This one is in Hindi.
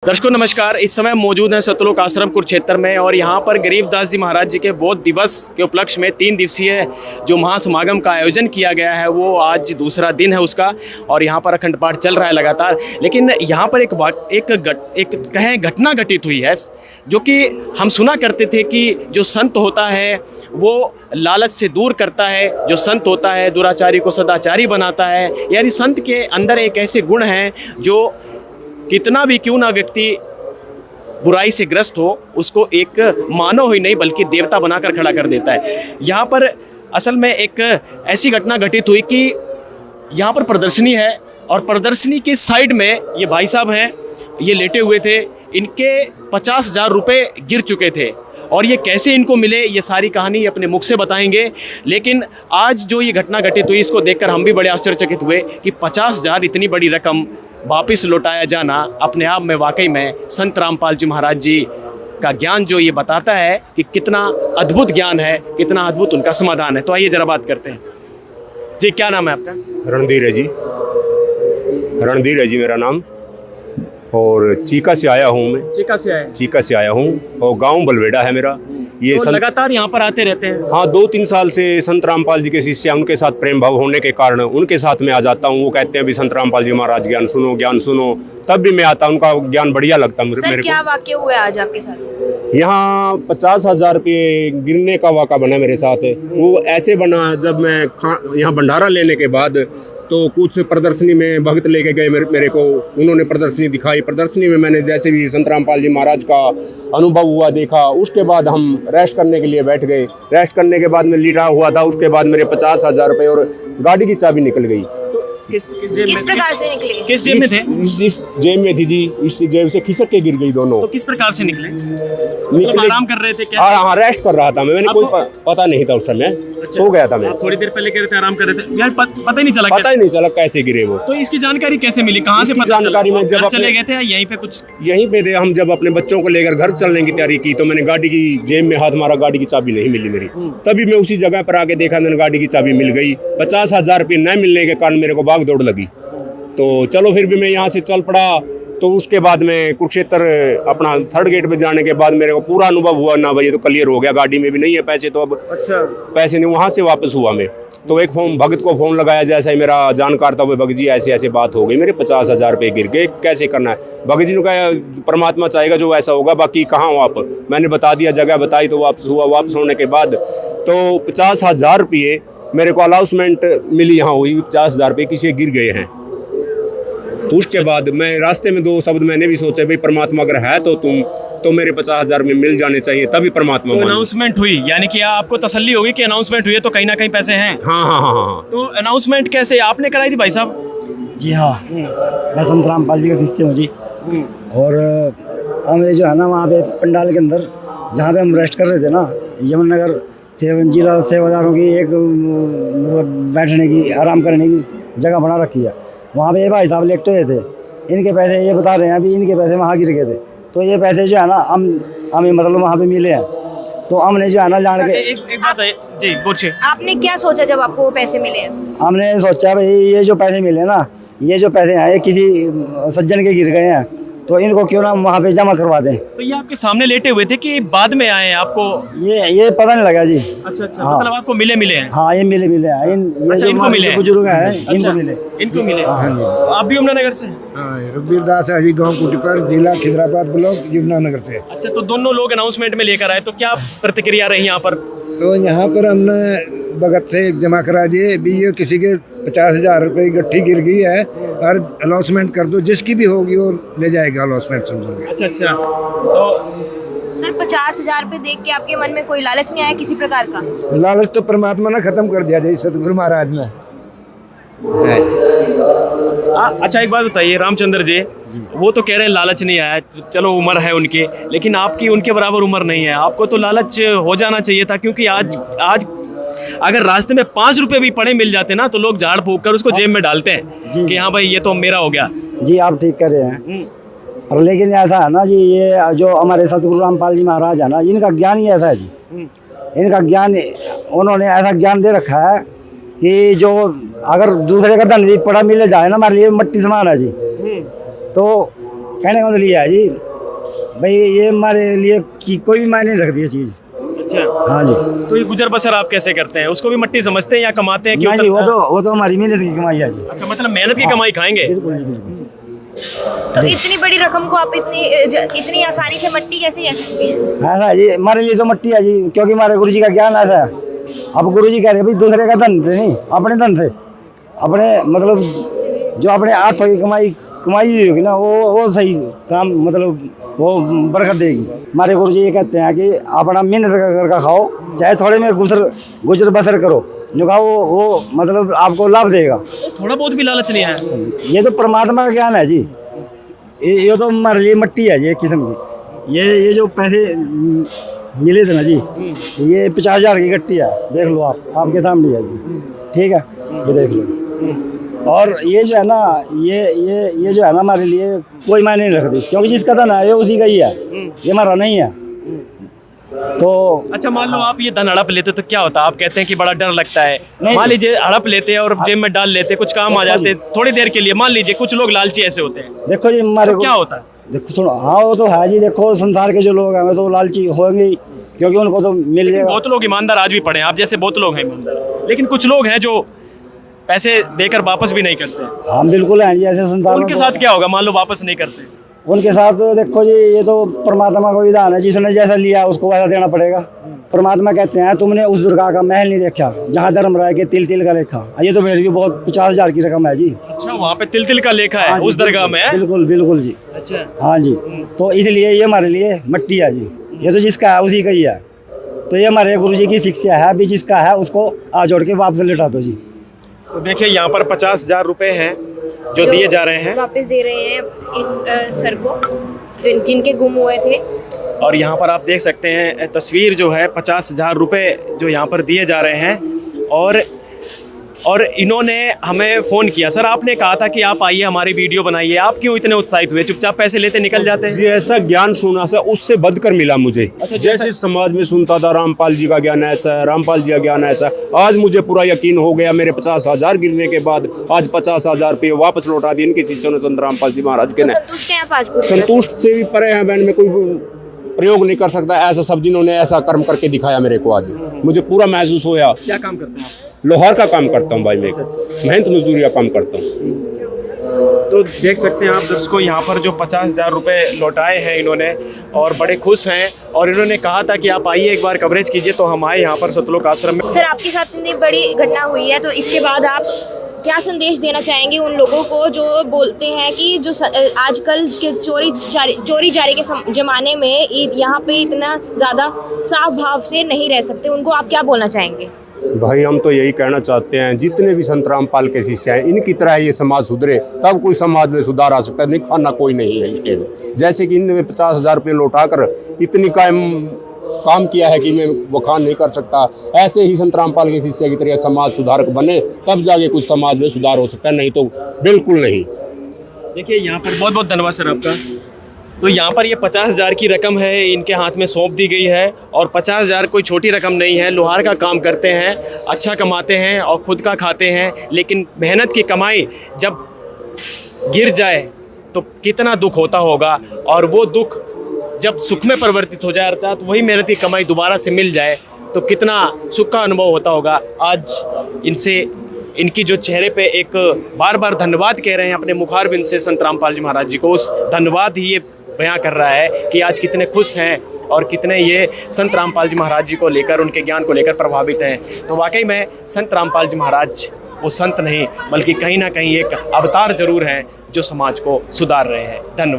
दर्शकों नमस्कार। इस समय मौजूद हैं सतलोक आश्रम कुरुक्षेत्र में और यहाँ पर गरीबदास जी महाराज जी के बौद्ध दिवस के उपलक्ष्य में 3 दिवसीय जो महासमागम का आयोजन किया गया है वो आज दूसरा दिन है उसका। और यहाँ पर अखंड पाठ चल रहा है लगातार। लेकिन यहाँ पर एक घटना घटित हुई है जो कि हम सुना करते थे कि जो संत होता है वो लालच से दूर करता है, जो संत होता है दुराचारी को सदाचारी बनाता है। यानी संत के अंदर एक ऐसे गुण हैं जो कितना भी क्यों ना व्यक्ति बुराई से ग्रस्त हो उसको एक मानव ही नहीं बल्कि देवता बनाकर खड़ा कर देता है। यहाँ पर असल में एक ऐसी घटना घटित हुई कि यहाँ पर प्रदर्शनी है और प्रदर्शनी के साइड में ये भाई साहब हैं, ये लेटे हुए थे। इनके 50,000 रुपये गिर चुके थे और ये कैसे इनको मिले ये सारी कहानी अपने मुख से बताएंगे। लेकिन आज जो ये घटना घटित हुई इसको देखकर हम भी बड़े आश्चर्यचकित हुए कि 50,000 इतनी बड़ी रकम वापस लौटाया जाना अपने आप में वाकई में संत रामपाल जी महाराज जी का ज्ञान जो ये बताता है कि कितना अद्भुत ज्ञान है, कितना अद्भुत उनका समाधान है। तो आइए जरा बात करते हैं। जी क्या नाम है आपका? रणधीर है जी, रणधीर है जी मेरा नाम। और चीका से आया हूँ मैं। चीका से आया हूँ और गांव बलवेड़ा है मेरा। ये तो लगातार यहाँ पर आते रहते हैं? हाँ, 2-3 साल से संत रामपाल जी के शिष्य, उनके साथ प्रेम भाव होने के कारण उनके साथ मैं आ जाता हूँ। वो कहते हैं भी संत रामपाल जी महाराज ज्ञान सुनो, तब भी मैं आता। उनका ज्ञान बढ़िया लगता है मेरे को। क्या वाक्य हुआ आज आपके साथ? यहाँ 50,000 रुपये गिरने का वाक़ा बना मेरे साथ। वो ऐसे बना जब मैं यहाँ भंडारा लेने के बाद तो कुछ प्रदर्शनी में भक्त लेके गए मेरे को, उन्होंने प्रदर्शनी दिखाई। प्रदर्शनी में मैंने जैसे भी संत रामपाल जी महाराज का अनुभव हुआ देखा। उसके बाद हम रेस्ट करने के लिए बैठ गए। रेस्ट करने के बाद मैं लेटा हुआ था। उसके बाद मेरे 50,000 रुपये और गाड़ी की चाबी निकल गई। किस प्रकार से निकले? किस जेब में थे? इस जेब में थी जी। इस जेब से खिसक के गिर गई दोनों। तो किस प्रकार से निकले? आराम कर रहे थे क्या? हाँ, रेस्ट कर रहा था मैंने कोई पता नहीं था उस समय। सो गया था मैं। थोड़ी देर पहले कह रहे थे आराम कर रहे थे यार, पता ही नहीं चला कैसे गिरे वो। तो इसकी जानकारी कैसे मिली, कहाँ से पता जानकारी में जब चले गए थे यहीं पे कुछ यहीं पे थे हम। जब अपने बच्चों को लेकर घर चलने की तैयारी की तो मैंने गाड़ी की जेब में हाथ मारा, गाड़ी की चाबी नहीं मिली मेरी। तभी मैं उसी जगह पर आके देखा, मैंने गाड़ी की चाबी मिल गई। 50,000 रुपये न मिलने के कारण मेरे को भाग दौड़ लगी। तो चलो फिर भी मैं यहाँ से चल पड़ा। तो उसके बाद में कुरुक्षेत्र अपना 3rd गेट पे जाने के बाद मेरे को पूरा अनुभव हुआ ना भाई ये तो क्लियर हो गया, गाड़ी में भी नहीं है पैसे। तो अब अच्छा पैसे नहीं, वहाँ से वापस हुआ मैं। तो एक भगत को फ़ोन लगाया, जैसा ही मेरा जानकार था वो, भगत जी ऐसे बात हो गई, मेरे 50,000 रुपये गिर गए, कैसे करना है। भगत जी ने कहा परमात्मा चाहेगा जो ऐसा होगा, बाकी कहाँ हो आप। मैंने बता दिया, जगह बताई तो वापस हुआ। वापस होने के बाद तो 50,000 रुपये मेरे को अलाउंसमेंट मिली यहाँ हुई। 50,000 रुपये किसी गिर गए हैं। तो उसके बाद मैं रास्ते में 2 शब्द मैंने भी सोचा, भाई परमात्मा अगर है तो मेरे 50,000 में मिल जाने चाहिए, तभी परमात्मा। तो अनाउंसमेंट हुई यानी कि आपको तसल्ली होगी कि अनाउंसमेंट हुई है तो कहीं ना कहीं पैसे हैं। हाँ। तो अनाउंसमेंट कैसे आपने कराई थी भाई साहब? जी हाँ, मैं संत रामपाल जी का शिष्य हूँ जी। और हमें जो है ना वहाँ पे पंडाल के अंदर जहाँ पे हम रेस्ट कर रहे थे ना, यमुनानगर जिला सेवादारों की एक मतलब बैठने की, आराम करने की जगह बना रखी है। वहाँ पे ये भाई साहब लेटे हुए थे। इनके पैसे ये बता रहे हैं अभी, इनके पैसे वहाँ गिर गए थे। तो ये पैसे जो है ना हमें मतलब वहाँ पे मिले हैं। तो हमने जो है ना जान के एक बात है जी, पूछिए। आपने क्या सोचा जब आपको वो पैसे मिले? हमने सोचा भाई ये जो पैसे मिले ना, ये जो पैसे हैं ये किसी सज्जन के गिर गए हैं, तो इनको क्यों ना वहाँ पे जमा करवा दें। तो ये आपके सामने लेटे हुए थे कि बाद में आए आपको? ये पता नहीं लगा जी। अच्छा हाँ। मतलब आपको मिले हैं? हाँ, ये मिले हैं। इनको मिले हैं? बुजुर्ग हैं, इनको मिले। हाँ। आप भी यमुनानगर से? हाँ, रघुवीर दास है जी, गाँव कुटीपर, जिला खिदराबाद ब्लॉक, यमुनानगर से। अच्छा, तो दोनों लोग अनाउंसमेंट में लेकर आए, तो क्या प्रतिक्रिया रही यहाँ पर? तो यहाँ पर हमने भगत से जमा करा दिए भी, ये किसी के 50,000 रुपये गट्ठी गिर गई है और अनाउंसमेंट कर दो, जिसकी भी होगी वो ले जाएगा अनाउंसमेंट समझोगे। अच्छा। तो सर 50,000 रुपये देख के आपके मन में कोई लालच नहीं आया किसी प्रकार का? लालच तो परमात्मा ने खत्म कर दिया जी, सतगुरु महाराज ने। अच्छा एक बात बताइए रामचंद्र जी, वो तो कह रहे हैं लालच नहीं आया, चलो उम्र है उनकी, लेकिन आपकी उनके बराबर उम्र नहीं है। आपको तो लालच हो जाना चाहिए था, क्योंकि आज अगर रास्ते में 5 रुपए भी पड़े मिल जाते ना तो लोग झाड़ फूंक कर उसको जेब में डालते हैं कि हाँ भाई ये तो मेरा हो गया। जी आप ठीक कर रहे हैं। और लेकिन ऐसा है ना जी, ये जो हमारे सतगुरु रामपाल जी महाराज है ना, इनका ज्ञान ही ऐसा है जी। इनका ज्ञान, उन्होंने ऐसा ज्ञान दे रखा है कि जो अगर दूसरे का धन भी पड़ा मिले जाए ना, हमारे लिए मट्टी समान है जी। तो कहने का मतलब ये है जी भाई, ये हमारे लिए कि कोई भी मायने नहीं रखती है चीज़। अच्छा, हाँ जी। तो ये गुजर बसर आप कैसे करते हैं? उसको भी मट्टी समझते हैं या कमाते हैं? क्यों नहीं, वो तो हमारी मेहनत की कमाई है जी। अच्छा, मतलब मेहनत की कमाई खाएंगे। बिल्कुल जी, बिल्कुल। तो इतनी बड़ी रकम को आप इतनी आसानी से मट्टी कैसे कह सकती हैं? ऐसा जी, हमारे लिए तो मट्टी है जी, क्योंकि हमारे गुरु जी का ज्ञान ऐसा है। अब गुरु जी कह रहे हैं भाई दूसरे का धन थे नहीं, अपने धन थे, अपने मतलब जो अपने हाथों की कमाई हुई होगी ना, वो सही काम, मतलब वो बरकत देगी। हमारे गुरु जी ये कहते हैं कि अपना मेहनत करके खाओ, चाहे थोड़े में गुजर बसर करो, जो कहा वो मतलब आपको लाभ देगा। थोड़ा बहुत भी लालच नहीं है। ये तो परमात्मा का ज्ञान है जी। ये तो हमारे लिए मट्टी है जी, एक किस्म की। ये जो पैसे मिले थे ना जी, ये 50,000 की गट्टी है, देख लो आपके सामने है जी, ठीक है, ये देख लो। और ये जो है ना, ये जो है ना, हमारे लिए कोई मायने नहीं रखती, क्योंकि जिसका धन है ये उसी का ही है, ये हमारा नहीं है। तो अच्छा, मान लो आप ये धन हड़प लेते तो क्या होता? आप कहते हैं कि बड़ा डर लगता है। नहीं। मान लीजिए हड़प लेते और जेब में डाल लेते, कुछ काम आ जाते थोड़ी देर के लिए, मान लीजिए कुछ लोग लालची ऐसे होते हैं, देखो जी, हमारे तो क्या होता है? देखो सुनो, हाँ वो तो है जी। देखो संसार के जो लोग हैं वो तो लालची होंगे ही, क्योंकि उनको तो मिल जाएगा। बहुत लोग ईमानदार आज भी पड़े हैं, आप जैसे बहुत लोग हैं ईमानदार, लेकिन कुछ लोग हैं जो पैसे देकर वापस भी नहीं करते। हम बिल्कुल हैं जी ऐसे संसार में। उनके तो साथ क्या होगा मान लो वापस नहीं करते? उनके साथ देखो जी, ये तो परमात्मा का विधान है, जिसने जैसा लिया उसको वैसा देना पड़ेगा। परमात्मा कहते हैं तुमने उस दुर्गा का महल नहीं देखा जहाँ धर्म रह के तिल तिल का लेखा। ये तो मेरे भी बहुत 50,000 की रकम है जी। अच्छा, वहाँ पे तिल तिल का लेखा है हाँ जी, उस दरगाह में है? बिल्कुल बिल्कुल जी। अच्छा, हाँ जी, तो इसलिए ये हमारे लिए मट्टी है जी। ये तो जिसका है उसी का ही है। तो ये हमारे गुरु जी की शिक्षा है, अभी जिसका है उसको आ जोड़ के वापस लौटा दो जी। तो देखिए यहाँ पर 50,000 रुपए हैं जो दिए जा रहे हैं, वापस दे रहे हैं सर को जिनके गुम हुए थे। और यहाँ पर आप देख सकते हैं तस्वीर जो है 50,000 रुपए जो यहाँ पर दिए जा रहे हैं। और इन्होंने हमें फ़ोन किया, सर आपने कहा था कि आप आइए हमारी वीडियो बनाइए, आप क्यों इतने उत्साहित हुए? चुपचाप पैसे लेते निकल जाते हैं? ये ऐसा ज्ञान सुना सा उससे बढ़कर मिला मुझे। जैसे समाज में सुनता था रामपाल जी का ज्ञान ऐसा है, रामपाल जी का ज्ञान ऐसा, आज मुझे पूरा यकीन हो गया। मेरे 50,000 गिरने के बाद आज 50,000 रुपये वापस लौटा दिए इनके शिष्यों ने, संत रामपाल जी महाराज के ने। संतुष्ट हैं आप आज पूरी तरह से? संतुष्ट से भी परे हैं बहन, में कोई प्रयोग नहीं कर सकता ऐसा सब जिन्होंने ऐसा कर्म करके दिखाया मेरे को। आज मुझे पूरा महसूस होया। क्या काम करते हैं आप? लोहार का काम करता हूँ भाई, मैं मेहनत मजदूरी का काम करता हूँ। तो देख सकते हैं आप दर्शकों, यहाँ पर जो 50,000 रुपए लौटाए हैं इन्होंने और बड़े खुश हैं। और इन्होंने कहा था कि आप आइए एक बार कवरेज कीजिए, तो हम आए यहाँ पर सतलोक आश्रम में। सर आपके साथ इतनी बड़ी घटना हुई है, तो इसके बाद आप क्या संदेश देना चाहेंगे उन लोगों को जो बोलते हैं कि जो आजकल के चोरी जारी के ज़माने में यहाँ पे इतना ज़्यादा साफ भाव से नहीं रह सकते, उनको आप क्या बोलना चाहेंगे? भाई हम तो यही कहना चाहते हैं, जितने भी संत रामपाल के शिष्य हैं इनकी तरह ये समाज सुधरे, तब कोई समाज में सुधार आ सकता है। नहीं खाना कोई नहीं है इस टाइम। जैसे कि इनने 50,000 रुपये लौटाकर इतनी काम किया है कि मैं बखान नहीं कर सकता, ऐसे ही संत रामपाल के शिष्य की तरह समाज सुधारक बने, तब जाके कुछ समाज में सुधार हो सकता है, नहीं तो बिल्कुल नहीं। देखिए यहाँ पर बहुत बहुत धन्यवाद सर आपका। तो यहाँ पर ये 50,000 की रकम है, इनके हाथ में सौंप दी गई है। और 50,000 कोई छोटी रकम नहीं है। लोहार का काम करते हैं, अच्छा कमाते हैं और खुद का खाते हैं, लेकिन मेहनत की कमाई जब गिर जाए तो कितना दुख होता होगा, और वो दुख जब सुख में परिवर्तित हो जाता है, तो वही मेहनत की कमाई दोबारा से मिल जाए तो कितना सुख का अनुभव होता होगा। आज इनकी जो चेहरे पे एक बार बार धन्यवाद कह रहे हैं अपने मुखारबिंद से संत रामपाल जी महाराज जी को, उस धन्यवाद ही ये बयां कर रहा है कि आज कितने खुश हैं और कितने ये संत रामपाल जी महाराज जी को लेकर, उनके ज्ञान को लेकर प्रभावित हैं। तो वाकई में संत रामपाल जी महाराज वो संत नहीं बल्कि कहीं ना कहीं एक अवतार जरूर हैं जो समाज को सुधार रहे हैं। धन्यवाद।